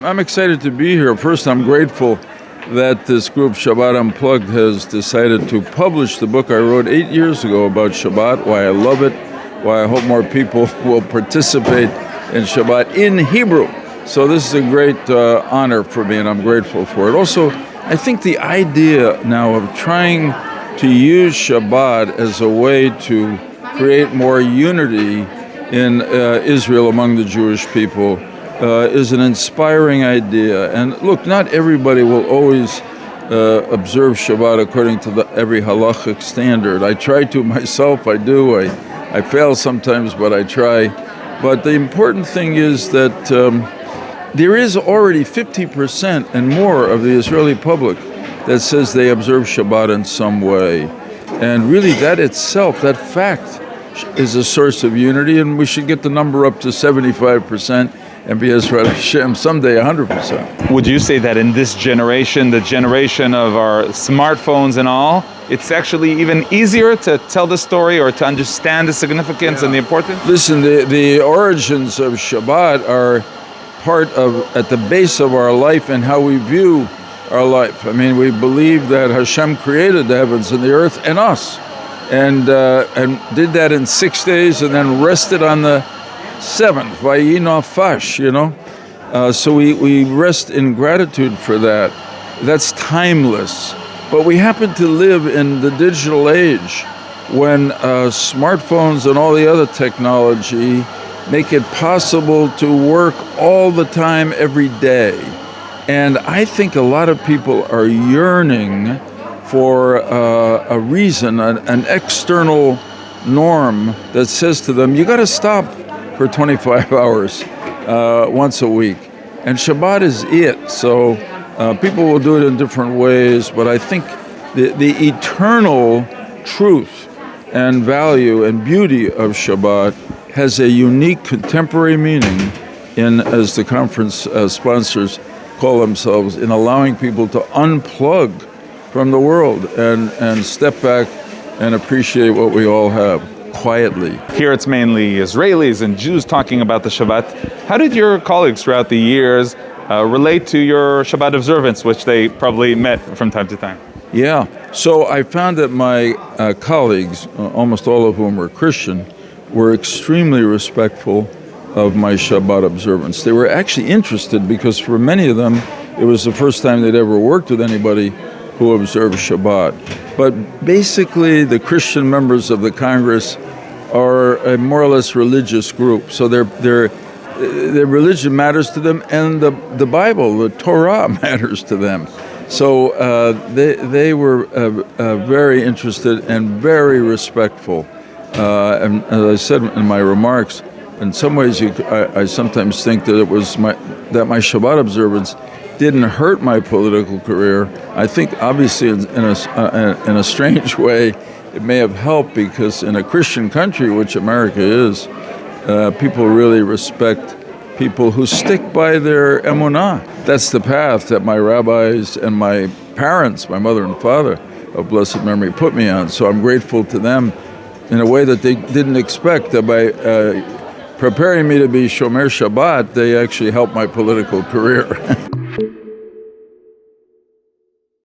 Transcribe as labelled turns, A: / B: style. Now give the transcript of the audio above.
A: I'm excited to be here. First, I'm grateful that this group, Shabbat Unplugged, has decided to publish the book I wrote 8 years ago about Shabbat, why I love it, why I hope more people will participate in Shabbat in Hebrew. So this is a great honor for me, and I'm grateful for it. Also, I think the idea now of trying to use Shabbat as a way to create more unity in Israel among the Jewish people is an inspiring idea. And look, not everybody will always observe Shabbat according to every halachic standard. I try to myself, I do. I fail sometimes, but I try. But the important thing is that there is already 50% and more of the Israeli public that says they observe Shabbat in some way. And really that itself, that fact, is a source of unity, and we should get the number up to 75%. And be Yisrael Hashem someday 100%.
B: Would you say that in this generation, the generation of our smartphones and all, it's actually even easier to tell the story or to understand the significance and the importance?
A: Listen, the origins of Shabbat are part of, at the base of our life and how we view our life. I mean, we believe that Hashem created the heavens and the earth and us, and did that in 6 days and then rested on the seventh, Vayinafash, so we rest in gratitude for that. That's timeless. But we happen to live in the digital age when smartphones and all the other technology make it possible to work all the time, every day. And I think a lot of people are yearning for a reason, an external norm that says to them, you got to stop for 25 hours once a week. And Shabbat is it. So people will do it in different ways, but I think the eternal truth and value and beauty of Shabbat has a unique contemporary meaning in, as the conference sponsors call themselves, in allowing people to unplug from the world and step back and appreciate what we all have. Quietly.
B: Here it's mainly Israelis and Jews talking about the Shabbat. How did your colleagues throughout the years relate to your Shabbat observance, which they probably met from time to time?
A: Yeah, so I found that my colleagues, almost all of whom were Christian, were extremely respectful of my Shabbat observance. They were actually interested because for many of them, it was the first time they'd ever worked with anybody who observed Shabbat. But basically, the Christian members of the Congress are a more or less religious group. So their religion matters to them, and the Bible, the Torah, matters to them. So they were very interested and very respectful. And as I said in my remarks, in some ways, I sometimes think that it was my Shabbat observance didn't hurt my political career. I think obviously in a strange way it may have helped, because in a Christian country, which America is, people really respect people who stick by their emunah. That's the path that my rabbis and my parents, my mother and father of blessed memory, put me on. So I'm grateful to them in a way that they didn't expect, that by preparing me to be Shomer Shabbat, they actually helped my political career.